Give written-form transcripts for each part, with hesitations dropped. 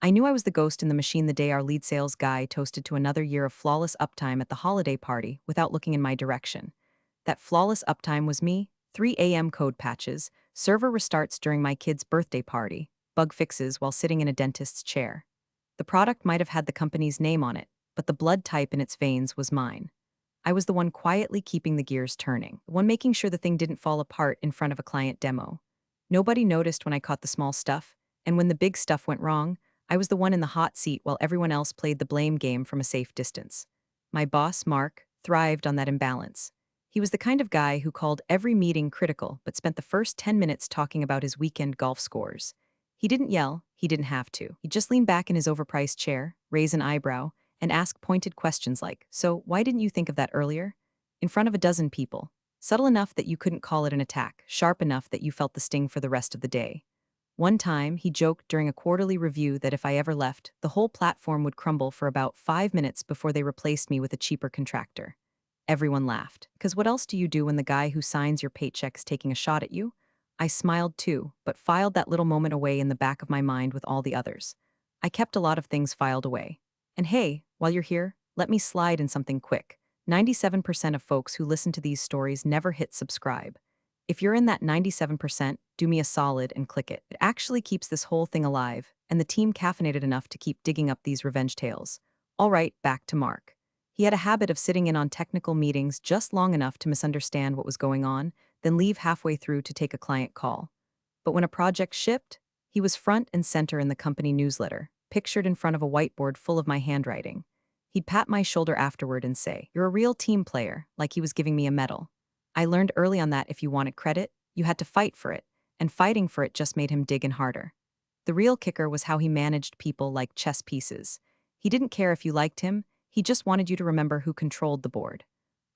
I knew I was the ghost in the machine the day our lead sales guy toasted to another year of flawless uptime at the holiday party without looking in my direction. That flawless uptime was me: 3 a.m. code patches, server restarts during my kid's birthday party, bug fixes while sitting in a dentist's chair. The product might have had the company's name on it, but the blood type in its veins was mine. I was the one quietly keeping the gears turning, the one making sure the thing didn't fall apart in front of a client demo. Nobody noticed when I caught the small stuff, and when the big stuff went wrong, I was the one in the hot seat while everyone else played the blame game from a safe distance. My boss, Mark, thrived on that imbalance. He was the kind of guy who called every meeting critical but spent the first 10 minutes talking about his weekend golf scores. He didn't yell, he didn't have to. He'd just lean back in his overpriced chair, raise an eyebrow, and ask pointed questions like, "So, why didn't you think of that earlier?" In front of a dozen people. Subtle enough that you couldn't call it an attack, sharp enough that you felt the sting for the rest of the day. One time, he joked during a quarterly review that if I ever left, the whole platform would crumble for about 5 minutes before they replaced me with a cheaper contractor. Everyone laughed. Because what else do you do when the guy who signs your paycheck is taking a shot at you? I smiled too, but filed that little moment away in the back of my mind with all the others. I kept a lot of things filed away. And hey, while you're here, let me slide in something quick. 97% of folks who listen to these stories never hit subscribe. If you're in that 97%, do me a solid and click it. It actually keeps this whole thing alive, and the team caffeinated enough to keep digging up these revenge tales. All right, back to Mark. He had a habit of sitting in on technical meetings just long enough to misunderstand what was going on, then leave halfway through to take a client call. But when a project shipped, he was front and center in the company newsletter, pictured in front of a whiteboard full of my handwriting. He'd pat my shoulder afterward and say, "You're a real team player," like he was giving me a medal. I learned early on that if you wanted credit, you had to fight for it, and fighting for it just made him dig in harder. The real kicker was how he managed people like chess pieces. He didn't care if you liked him, he just wanted you to remember who controlled the board.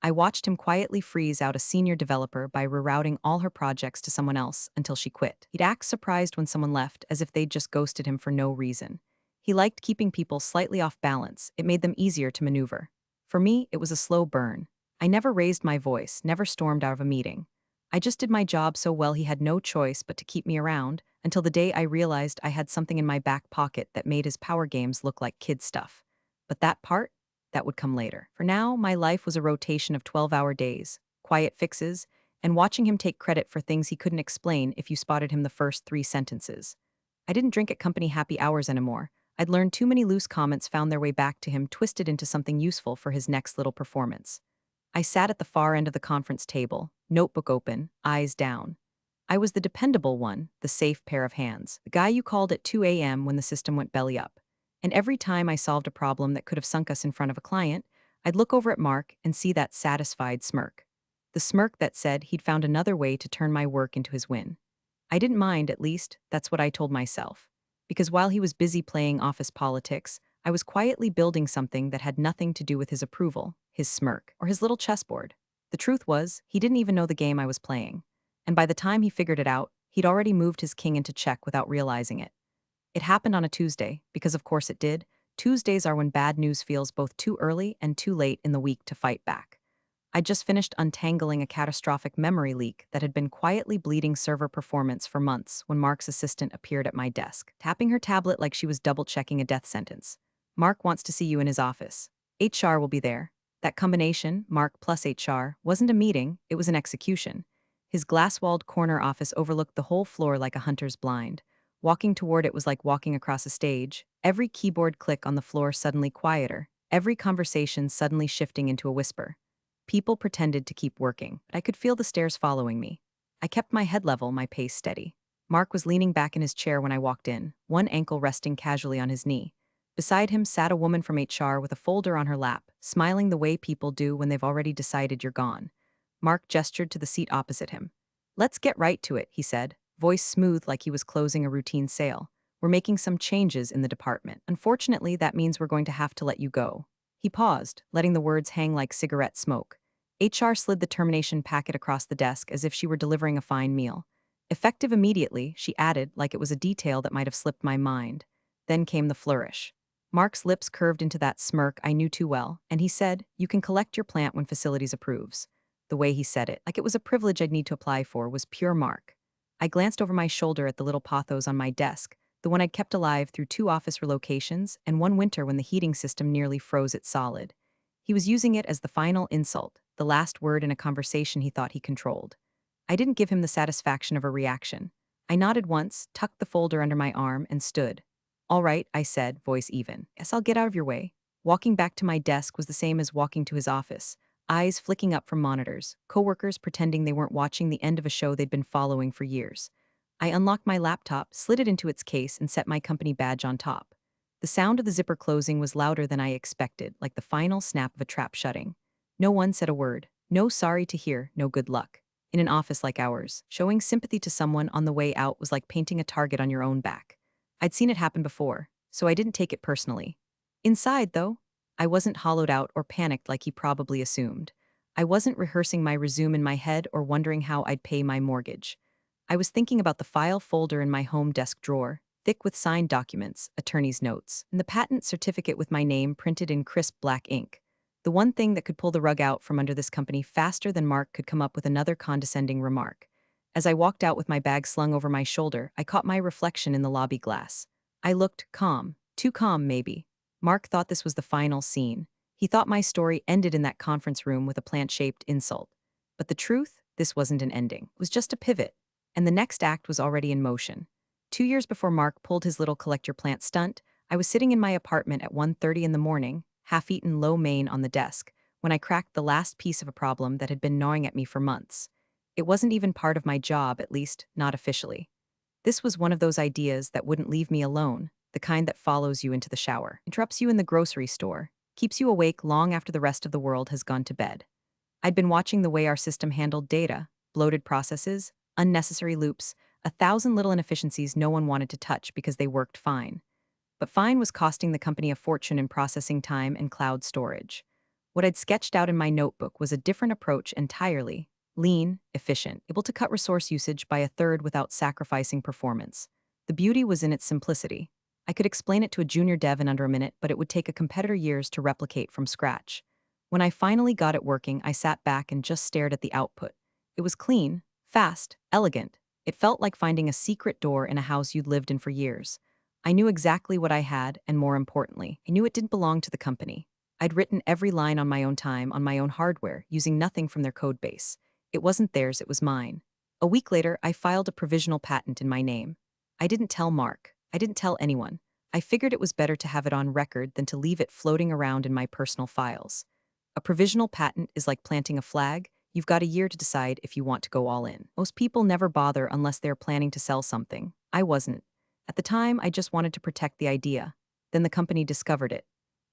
I watched him quietly freeze out a senior developer by rerouting all her projects to someone else until she quit. He'd act surprised when someone left, as if they'd just ghosted him for no reason. He liked keeping people slightly off balance. It made them easier to maneuver. For me, it was a slow burn. I never raised my voice, never stormed out of a meeting. I just did my job so well he had no choice but to keep me around, until the day I realized I had something in my back pocket that made his power games look like kid stuff. But that part? That would come later. For now, my life was a rotation of 12-hour days, quiet fixes, and watching him take credit for things he couldn't explain if you spotted him the first 3 sentences. I didn't drink at company happy hours anymore. I'd learned too many loose comments found their way back to him, twisted into something useful for his next little performance. I sat at the far end of the conference table, notebook open, eyes down. I was the dependable one, the safe pair of hands, the guy you called at 2 a.m. when the system went belly up. And every time I solved a problem that could have sunk us in front of a client, I'd look over at Mark and see that satisfied smirk. The smirk that said he'd found another way to turn my work into his win. I didn't mind, at least, that's what I told myself. Because while he was busy playing office politics, I was quietly building something that had nothing to do with his approval, his smirk, or his little chessboard. The truth was, he didn't even know the game I was playing. And by the time he figured it out, he'd already moved his king into check without realizing it. It happened on a Tuesday, because of course it did. Tuesdays are when bad news feels both too early and too late in the week to fight back. I'd just finished untangling a catastrophic memory leak that had been quietly bleeding server performance for months when Mark's assistant appeared at my desk, tapping her tablet like she was double-checking a death sentence. "Mark wants to see you in his office. HR will be there." That combination, Mark plus HR, wasn't a meeting, it was an execution. His glass-walled corner office overlooked the whole floor like a hunter's blind. Walking toward it was like walking across a stage, every keyboard click on the floor suddenly quieter, every conversation suddenly shifting into a whisper. People pretended to keep working, but I could feel the stairs following me. I kept my head level, my pace steady. Mark was leaning back in his chair when I walked in, one ankle resting casually on his knee. Beside him sat a woman from HR with a folder on her lap, smiling the way people do when they've already decided you're gone. Mark gestured to the seat opposite him. "Let's get right to it," he said, voice smooth like he was closing a routine sale. "We're making some changes in the department. Unfortunately, that means we're going to have to let you go." He paused, letting the words hang like cigarette smoke. HR slid the termination packet across the desk as if she were delivering a fine meal. "Effective immediately," she added, like it was a detail that might have slipped my mind. Then came the flourish. Mark's lips curved into that smirk I knew too well, and he said, "You can collect your plant when facilities approves." The way he said it, like it was a privilege I'd need to apply for, was pure Mark. I glanced over my shoulder at the little pothos on my desk, the one I'd kept alive through 2 office relocations and one winter when the heating system nearly froze it solid. He was using it as the final insult, the last word in a conversation he thought he controlled. I didn't give him the satisfaction of a reaction. I nodded once, tucked the folder under my arm, and stood. "All right," I said, voice even. "Guess I'll get out of your way." Walking back to my desk was the same as walking to his office, eyes flicking up from monitors, coworkers pretending they weren't watching the end of a show they'd been following for years. I unlocked my laptop, slid it into its case, and set my company badge on top. The sound of the zipper closing was louder than I expected, like the final snap of a trap shutting. No one said a word. No sorry to hear, no good luck. In an office like ours, showing sympathy to someone on the way out was like painting a target on your own back. I'd seen it happen before, so I didn't take it personally. Inside, though, I wasn't hollowed out or panicked like he probably assumed. I wasn't rehearsing my resume in my head or wondering how I'd pay my mortgage. I was thinking about the file folder in my home desk drawer, thick with signed documents, attorney's notes, and the patent certificate with my name printed in crisp black ink. The one thing that could pull the rug out from under this company faster than Mark could come up with another condescending remark. As I walked out with my bag slung over my shoulder, I caught my reflection in the lobby glass. I looked calm, too calm maybe. Mark thought this was the final scene. He thought my story ended in that conference room with a plant-shaped insult. But the truth, this wasn't an ending. It was just a pivot. And the next act was already in motion. 2 years before Mark pulled his little collect your plant stunt, I was sitting in my apartment at 1:30 in the morning, half-eaten lo mein on the desk, when I cracked the last piece of a problem that had been gnawing at me for months. It wasn't even part of my job, at least, not officially. This was one of those ideas that wouldn't leave me alone, the kind that follows you into the shower, interrupts you in the grocery store, keeps you awake long after the rest of the world has gone to bed. I'd been watching the way our system handled data, bloated processes, unnecessary loops, 1,000 little inefficiencies no one wanted to touch because they worked fine. But fine was costing the company a fortune in processing time and cloud storage. What I'd sketched out in my notebook was a different approach entirely: lean, efficient, able to cut resource usage by a third without sacrificing performance. The beauty was in its simplicity. I could explain it to a junior dev in under a minute, but it would take a competitor years to replicate from scratch. When I finally got it working, I sat back and just stared at the output. It was clean, fast, elegant. It felt like finding a secret door in a house you'd lived in for years. I knew exactly what I had, and more importantly, I knew it didn't belong to the company. I'd written every line on my own time, on my own hardware, using nothing from their code base. It wasn't theirs, it was mine. A week later, I filed a provisional patent in my name. I didn't tell Mark. I didn't tell anyone. I figured it was better to have it on record than to leave it floating around in my personal files. A provisional patent is like planting a flag. You've got a year to decide if you want to go all in. Most people never bother unless they're planning to sell something. I wasn't. At the time, I just wanted to protect the idea. Then the company discovered it.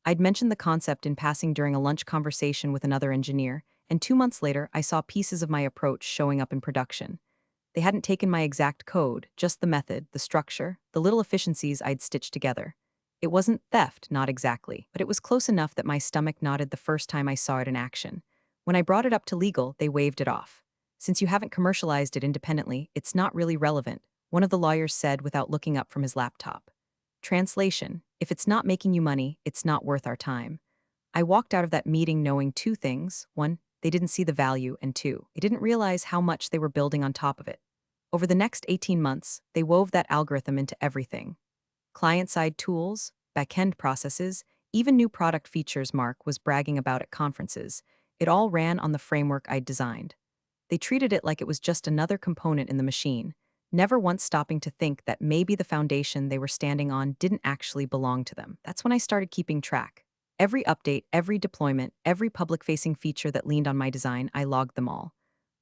I'd mentioned the concept in passing during a lunch conversation with another engineer, and 2 months later, I saw pieces of my approach showing up in production. They hadn't taken my exact code, just the method, the structure, the little efficiencies I'd stitched together. It wasn't theft, not exactly, but it was close enough that my stomach nodded the first time I saw it in action. When I brought it up to legal, they waved it off. "Since you haven't commercialized it independently, it's not really relevant," one of the lawyers said without looking up from his laptop. Translation: if it's not making you money, it's not worth our time. I walked out of that meeting knowing 2 things. 1, they didn't see the value, and 2, they didn't realize how much they were building on top of it. Over the next 18 months, they wove that algorithm into everything. Client-side tools, back-end processes, even new product features Mark was bragging about at conferences. It all ran on the framework I'd designed. They treated it like it was just another component in the machine, never once stopping to think that maybe the foundation they were standing on didn't actually belong to them. That's when I started keeping track. Every update, every deployment, every public-facing feature that leaned on my design, I logged them all.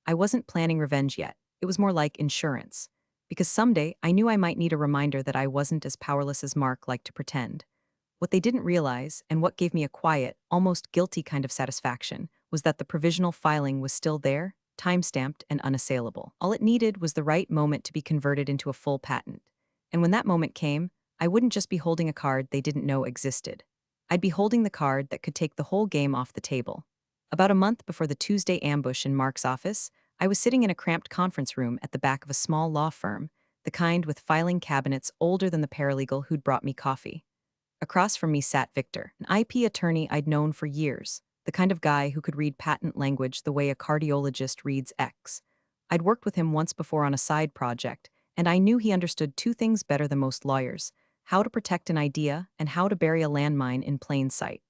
I wasn't planning revenge yet. It was more like insurance. Because someday, I knew I might need a reminder that I wasn't as powerless as Mark liked to pretend. What they didn't realize, and what gave me a quiet, almost guilty kind of satisfaction, was that the provisional filing was still there, time-stamped and unassailable. All it needed was the right moment to be converted into a full patent. And when that moment came, I wouldn't just be holding a card they didn't know existed. I'd be holding the card that could take the whole game off the table. About a month before the Tuesday ambush in Mark's office, I was sitting in a cramped conference room at the back of a small law firm, the kind with filing cabinets older than the paralegal who'd brought me coffee. Across from me sat Victor, an IP attorney I'd known for years, the kind of guy who could read patent language the way a cardiologist reads X. I'd worked with him once before on a side project, And I knew he understood two things better than most lawyers: how to protect an idea and how to bury a landmine in plain sight.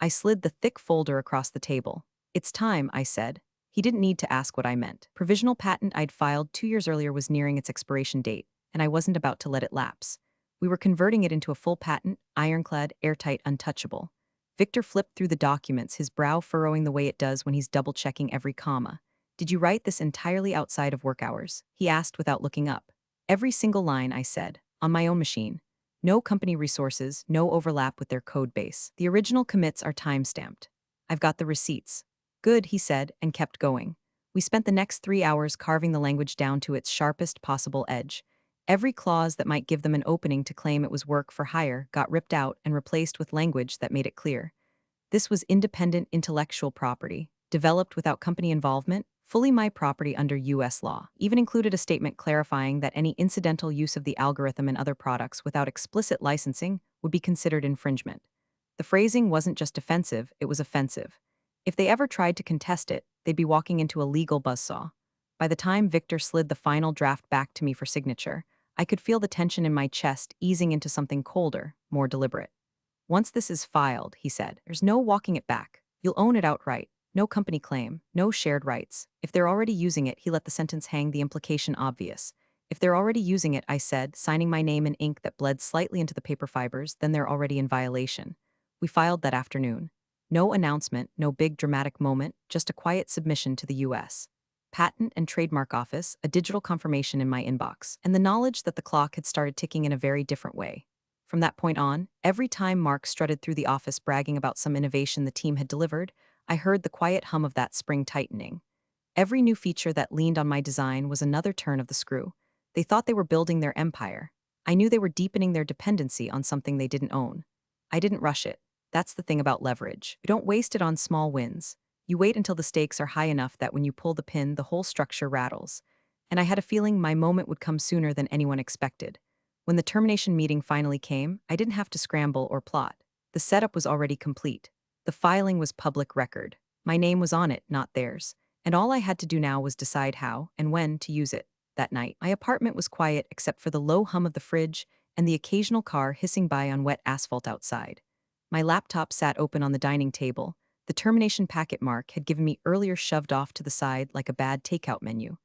I slid the thick folder across the table. "It's time," I said. He didn't need to ask what I meant. Provisional patent I'd filed 2 years earlier was nearing its expiration date, and I wasn't about to let it lapse. We were converting it into a full patent, ironclad, airtight, untouchable. Victor flipped through the documents, his brow furrowing the way it does when he's double-checking every comma. "Did you write this entirely outside of work hours?" he asked without looking up. "Every single line," I said. "On my own machine. No company resources, no overlap with their code base. The original commits are time-stamped. I've got the receipts." "Good," he said, and kept going. We spent the next 3 hours carving the language down to its sharpest possible edge. Every clause that might give them an opening to claim it was work for hire got ripped out and replaced with language that made it clear. This was independent intellectual property, developed without company involvement, fully my property under U.S. law. Even included a statement clarifying that any incidental use of the algorithm in other products without explicit licensing would be considered infringement. The phrasing wasn't just defensive, it was offensive. If they ever tried to contest it, they'd be walking into a legal buzzsaw. By the time Victor slid the final draft back to me for signature, I could feel the tension in my chest easing into something colder, more deliberate. "Once this is filed," he said, "there's no walking it back. You'll own it outright. No company claim, no shared rights. If they're already using it," he let the sentence hang, the implication obvious. "If they're already using it," I said, signing my name in ink that bled slightly into the paper fibers, "then they're already in violation." We filed that afternoon. No announcement, no big dramatic moment, just a quiet submission to the U.S. Patent and Trademark Office, a digital confirmation in my inbox, and the knowledge that the clock had started ticking in a very different way. From that point on, every time Mark strutted through the office bragging about some innovation the team had delivered, I heard the quiet hum of that spring tightening. Every new feature that leaned on my design was another turn of the screw. They thought they were building their empire. I knew they were deepening their dependency on something they didn't own. I didn't rush it. That's the thing about leverage. You don't waste it on small wins. You wait until the stakes are high enough that when you pull the pin, the whole structure rattles. And I had a feeling my moment would come sooner than anyone expected. When the termination meeting finally came, I didn't have to scramble or plot. The setup was already complete. The filing was public record. My name was on it, not theirs. And all I had to do now was decide how and when to use it. That night, my apartment was quiet except for the low hum of the fridge and the occasional car hissing by on wet asphalt outside. My laptop sat open on the dining table. The termination packet Mark had given me earlier shoved off to the side like a bad takeout menu.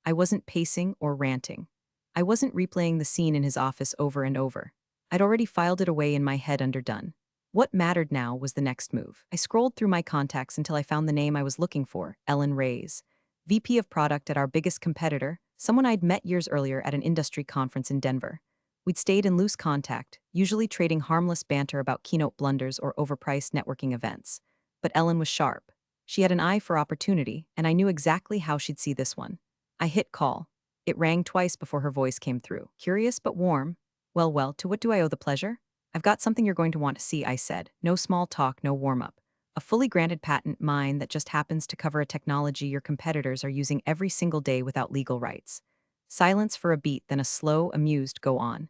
I wasn't pacing or ranting. I wasn't replaying the scene in his office over and over. I'd already filed it away in my head under done. What mattered now was the next move. I scrolled through my contacts until I found the name I was looking for, Ellen Reyes, VP of Product at our biggest competitor, someone I'd met years earlier at an industry conference in Denver. We'd stayed in loose contact, usually trading harmless banter about keynote blunders or overpriced networking events. But Ellen was sharp. She had an eye for opportunity, and I knew exactly how she'd see this one. I hit call. It rang twice before her voice came through. Curious but warm. Well, to what do I owe the pleasure?" "I've got something you're going to want to see," I said. No small talk, no warm-up. "A fully granted patent, mine, that just happens to cover a technology your competitors are using every single day without legal rights." Silence for a beat, then a slow, amused go on.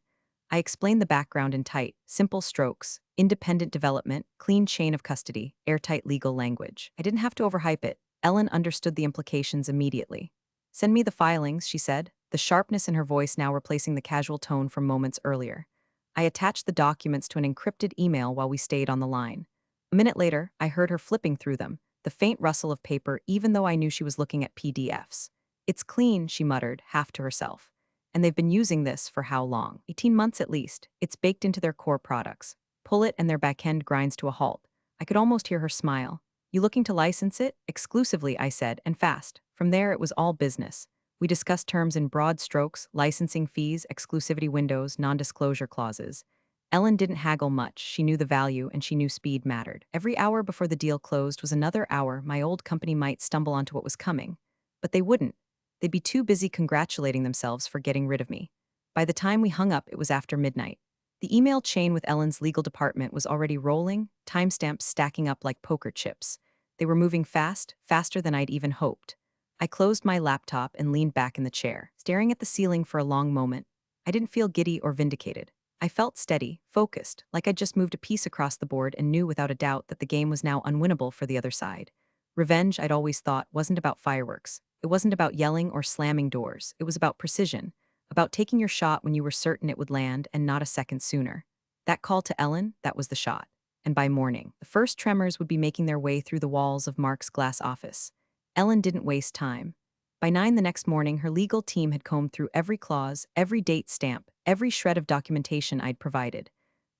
I explained the background in tight, simple strokes: independent development, clean chain of custody, airtight legal language. I didn't have to overhype it. Ellen understood the implications immediately. "Send me the filings," she said, the sharpness in her voice now replacing the casual tone from moments earlier. I attached the documents to an encrypted email while we stayed on the line. A minute later, I heard her flipping through them, the faint rustle of paper even though I knew she was looking at PDFs. "It's clean," she muttered, half to herself. "And they've been using this for how long? 18 months at least. It's baked into their core products. Pull it and their backend grinds to a halt." I could almost hear her smile. "You looking to license it?" "Exclusively," I said, "and fast." From there, it was all business. We discussed terms in broad strokes: licensing fees, exclusivity windows, non-disclosure clauses. Ellen didn't haggle much. She knew the value, and she knew speed mattered. Every hour before the deal closed was another hour my old company might stumble onto what was coming. But they wouldn't. They'd be too busy congratulating themselves for getting rid of me. By the time we hung up, it was after midnight. The email chain with Ellen's legal department was already rolling, timestamps stacking up like poker chips. They were moving fast, faster than I'd even hoped. I closed my laptop and leaned back in the chair, staring at the ceiling for a long moment. I didn't feel giddy or vindicated. I felt steady, focused, like I'd just moved a piece across the board and knew without a doubt that the game was now unwinnable for the other side. Revenge, I'd always thought, wasn't about fireworks. It wasn't about yelling or slamming doors. It was about precision. about taking your shot when you were certain it would land and not a second sooner. That call to Ellen, that was the shot. And by morning, the first tremors would be making their way through the walls of Mark's glass office. Ellen didn't waste time. By 9 the next morning, her legal team had combed through every clause, every date stamp, every shred of documentation I'd provided.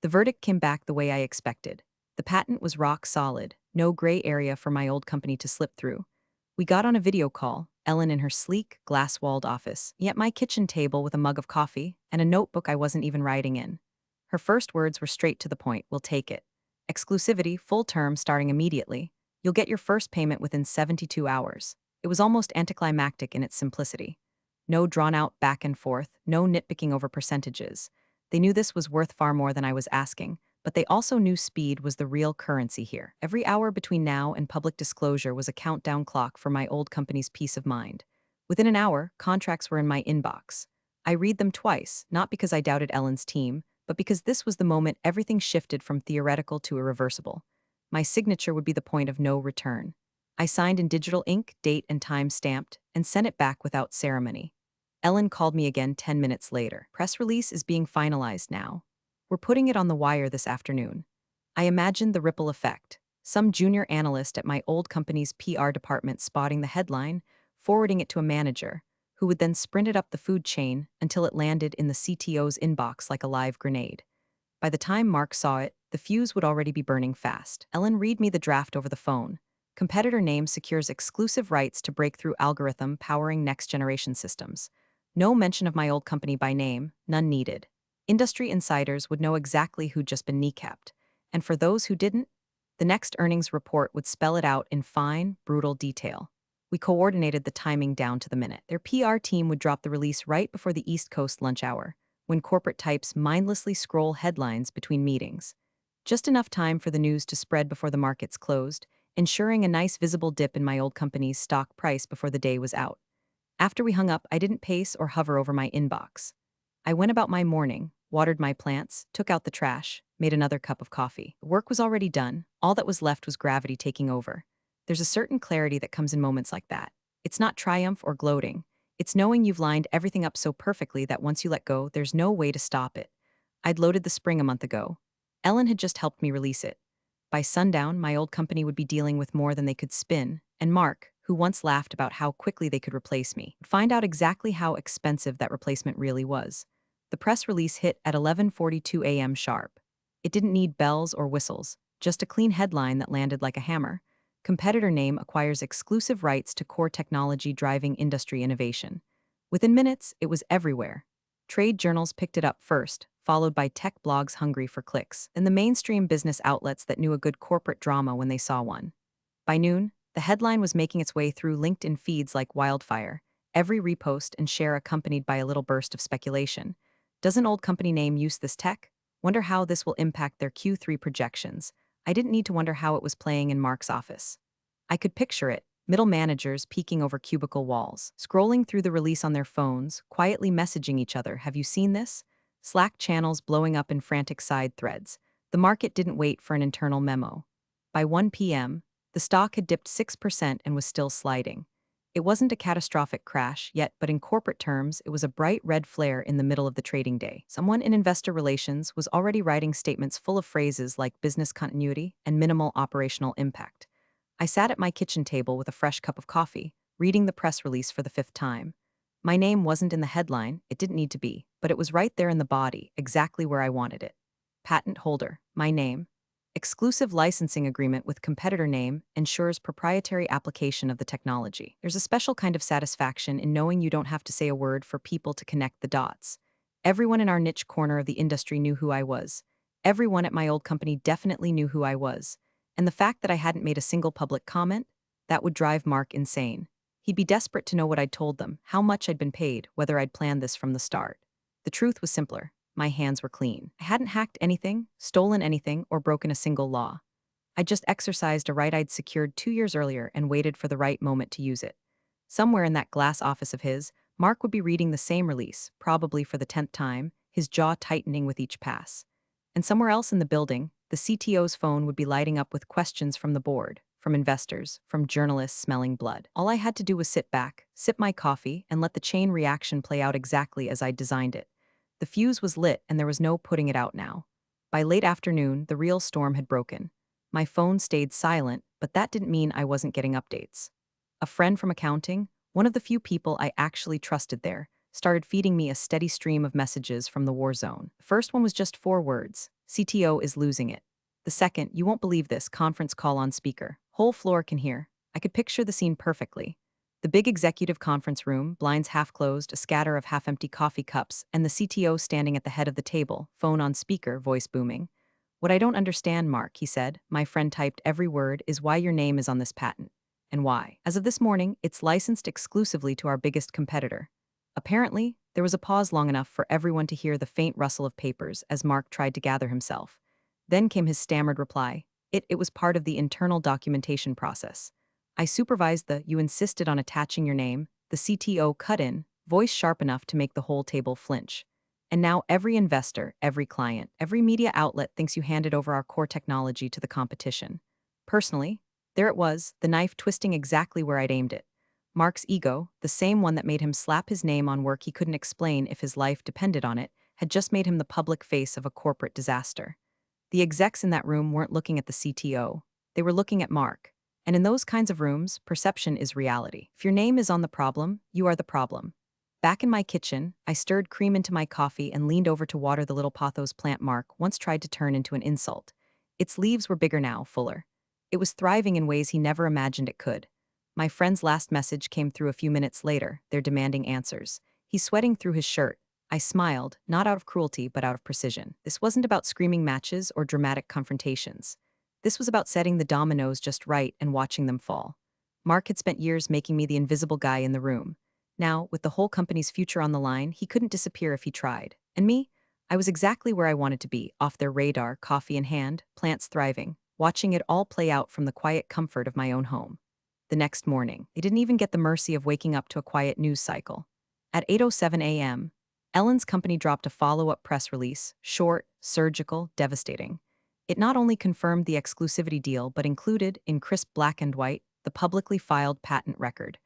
The verdict came back the way I expected. The patent was rock solid, no gray area for my old company to slip through. We got on a video call, Ellen in her sleek, glass-walled office, yet my kitchen table with a mug of coffee and a notebook I wasn't even writing in. Her first words were straight to the point, "We'll take it. Exclusivity, full term starting immediately. You'll get your first payment within 72 hours. It was almost anticlimactic in its simplicity. No drawn-out back and forth, no nitpicking over percentages. They knew this was worth far more than I was asking, but they also knew speed was the real currency here. Every hour between now and public disclosure was a countdown clock for my old company's peace of mind. Within an hour, contracts were in my inbox. I read them twice, not because I doubted Ellen's team, but because this was the moment everything shifted from theoretical to irreversible. My signature would be the point of no return. I signed in digital ink, date and time stamped, and sent it back without ceremony. Ellen called me again 10 minutes later. Press release is being finalized now. We're putting it on the wire this afternoon. I imagined the ripple effect. Some junior analyst at my old company's PR department spotting the headline, forwarding it to a manager, who would then sprint it up the food chain until it landed in the CTO's inbox like a live grenade. By the time Mark saw it, the fuse would already be burning fast. Ellen read me the draft over the phone. Competitor name secures exclusive rights to breakthrough algorithm powering next-generation systems. No mention of my old company by name, none needed. Industry insiders would know exactly who'd just been kneecapped. And for those who didn't, the next earnings report would spell it out in fine, brutal detail. We coordinated the timing down to the minute. Their PR team would drop the release right before the East Coast lunch hour, when corporate types mindlessly scroll headlines between meetings. Just enough time for the news to spread before the markets closed, ensuring a nice visible dip in my old company's stock price before the day was out. After we hung up, I didn't pace or hover over my inbox. I went about my morning, watered my plants, took out the trash, made another cup of coffee. The work was already done. All that was left was gravity taking over. There's a certain clarity that comes in moments like that. It's not triumph or gloating. It's knowing you've lined everything up so perfectly that once you let go, there's no way to stop it. I'd loaded the spring a month ago. Ellen had just helped me release it. By sundown, my old company would be dealing with more than they could spin, and Mark, who once laughed about how quickly they could replace me, would find out exactly how expensive that replacement really was. The press release hit at 11:42 a.m. sharp. It didn't need bells or whistles, just a clean headline that landed like a hammer. Competitor name acquires exclusive rights to core technology driving industry innovation. Within minutes, it was everywhere. Trade journals picked it up first, followed by tech blogs hungry for clicks, and the mainstream business outlets that knew a good corporate drama when they saw one. By noon, the headline was making its way through LinkedIn feeds like wildfire, every repost and share accompanied by a little burst of speculation. Does an old company name use this tech? Wonder how this will impact their Q3 projections. I didn't need to wonder how it was playing in Mark's office. I could picture it, middle managers peeking over cubicle walls, scrolling through the release on their phones, quietly messaging each other, "Have you seen this?" Slack channels blowing up in frantic side threads. The market didn't wait for an internal memo. By 1 p.m., the stock had dipped 6% and was still sliding. It wasn't a catastrophic crash yet, but in corporate terms, it was a bright red flare in the middle of the trading day. Someone in investor relations was already writing statements full of phrases like business continuity and minimal operational impact. I sat at my kitchen table with a fresh cup of coffee, reading the press release for the fifth time. My name wasn't in the headline, it didn't need to be, but it was right there in the body, exactly where I wanted it. Patent holder, my name. Exclusive licensing agreement with competitor name ensures proprietary application of the technology. There's a special kind of satisfaction in knowing you don't have to say a word for people to connect the dots. Everyone in our niche corner of the industry knew who I was. Everyone at my old company definitely knew who I was. And the fact that I hadn't made a single public comment, that would drive Mark insane. He'd be desperate to know what I'd told them, how much I'd been paid, whether I'd planned this from the start. The truth was simpler. My hands were clean. I hadn't hacked anything, stolen anything, or broken a single law. I just exercised a right I'd secured 2 years earlier and waited for the right moment to use it. Somewhere in that glass office of his, Mark would be reading the same release, probably for the 10th time, his jaw tightening with each pass. And somewhere else in the building, the CTO's phone would be lighting up with questions from the board, from investors, from journalists smelling blood. All I had to do was sit back, sip my coffee, and let the chain reaction play out exactly as I'd designed it. The fuse was lit, and there was no putting it out now. By late afternoon, the real storm had broken. My phone stayed silent, but that didn't mean I wasn't getting updates. A friend from accounting, one of the few people I actually trusted there, started feeding me a steady stream of messages from the war zone. The first one was just 4 words: CTO is losing it. The second, you won't believe this, conference call on speaker. Whole floor can hear. I could picture the scene perfectly. The big executive conference room, blinds half closed, a scatter of half-empty coffee cups, and the CTO standing at the head of the table, phone on speaker, voice booming. What I don't understand, Mark, he said, my friend typed every word, is why your name is on this patent. And why? As of this morning, it's licensed exclusively to our biggest competitor. Apparently, there was a pause long enough for everyone to hear the faint rustle of papers as Mark tried to gather himself. Then came his stammered reply. It was part of the internal documentation process. I supervised you insisted on attaching your name, the CTO cut in, voice sharp enough to make the whole table flinch. And now every investor, every client, every media outlet thinks you handed over our core technology to the competition. Personally, there it was, the knife twisting exactly where I'd aimed it. Mark's ego, the same one that made him slap his name on work he couldn't explain if his life depended on it, had just made him the public face of a corporate disaster. The execs in that room weren't looking at the CTO. They were looking at Mark. And in those kinds of rooms, perception is reality. If your name is on the problem, you are the problem. Back in my kitchen, I stirred cream into my coffee and leaned over to water the little pothos plant Mark once tried to turn into an insult. Its leaves were bigger now, fuller. It was thriving in ways he never imagined it could. My friend's last message came through a few minutes later, they're demanding answers. He's sweating through his shirt. I smiled, not out of cruelty, but out of precision. This wasn't about screaming matches or dramatic confrontations. This was about setting the dominoes just right and watching them fall. Mark had spent years making me the invisible guy in the room. Now, with the whole company's future on the line, he couldn't disappear if he tried. And me? I was exactly where I wanted to be, off their radar, coffee in hand, plants thriving, watching it all play out from the quiet comfort of my own home. The next morning, they didn't even get the mercy of waking up to a quiet news cycle. At 8:07 a.m., Ellen's company dropped a follow-up press release, short, surgical, devastating. It not only confirmed the exclusivity deal but included, in crisp black and white, the publicly filed patent record.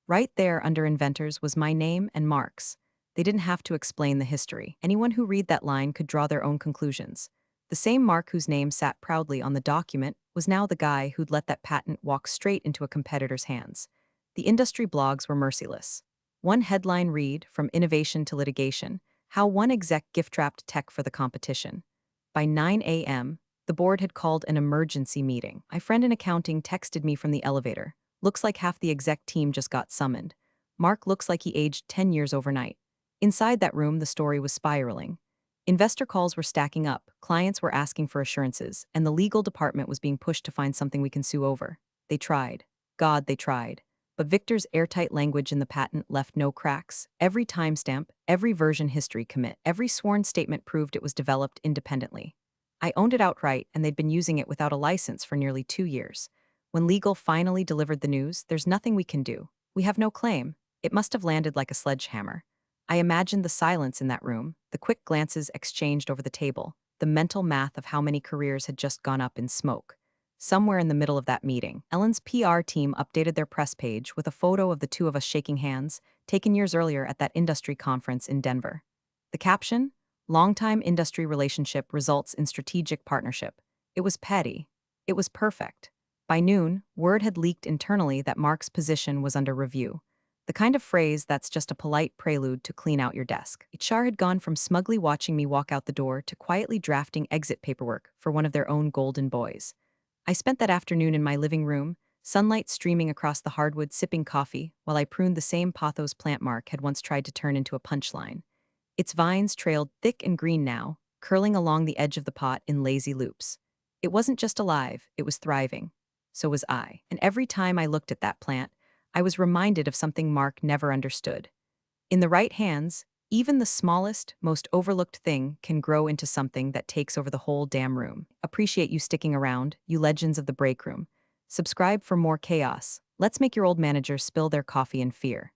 Right there under inventors was my name and Mark's. They didn't have to explain the history. Anyone who read that line could draw their own conclusions. The same Mark whose name sat proudly on the document was now the guy who'd let that patent walk straight into a competitor's hands. The industry blogs were merciless. One headline read, from innovation to litigation, how one exec gift-wrapped tech for the competition. By 9 a.m., the board had called an emergency meeting. My friend in accounting texted me from the elevator. Looks like half the exec team just got summoned. Mark looks like he aged 10 years overnight. Inside that room, the story was spiraling. Investor calls were stacking up, clients were asking for assurances, and the legal department was being pushed to find something we can sue over. They tried. God, they tried. But Victor's airtight language in the patent left no cracks. Every timestamp, every version history commit, every sworn statement proved it was developed independently. I owned it outright, and they'd been using it without a license for nearly 2 years. When legal finally delivered the news, there's nothing we can do. We have no claim. It must have landed like a sledgehammer. I imagined the silence in that room, the quick glances exchanged over the table, the mental math of how many careers had just gone up in smoke. Somewhere in the middle of that meeting, Ellen's PR team updated their press page with a photo of the two of us shaking hands, taken years earlier at that industry conference in Denver. The caption? Longtime industry relationship results in strategic partnership. It was petty. It was perfect. By noon, word had leaked internally that Mark's position was under review. The kind of phrase that's just a polite prelude to clean out your desk. HR had gone from smugly watching me walk out the door to quietly drafting exit paperwork for one of their own golden boys. I spent that afternoon in my living room, sunlight streaming across the hardwood, sipping coffee, while I pruned the same pothos plant Mark had once tried to turn into a punchline. Its vines trailed thick and green now, curling along the edge of the pot in lazy loops. It wasn't just alive, it was thriving. So was I. And every time I looked at that plant, I was reminded of something Mark never understood. In the right hands, even the smallest, most overlooked thing can grow into something that takes over the whole damn room. Appreciate you sticking around, you legends of the break room. Subscribe for more chaos. Let's make your old manager spill their coffee in fear.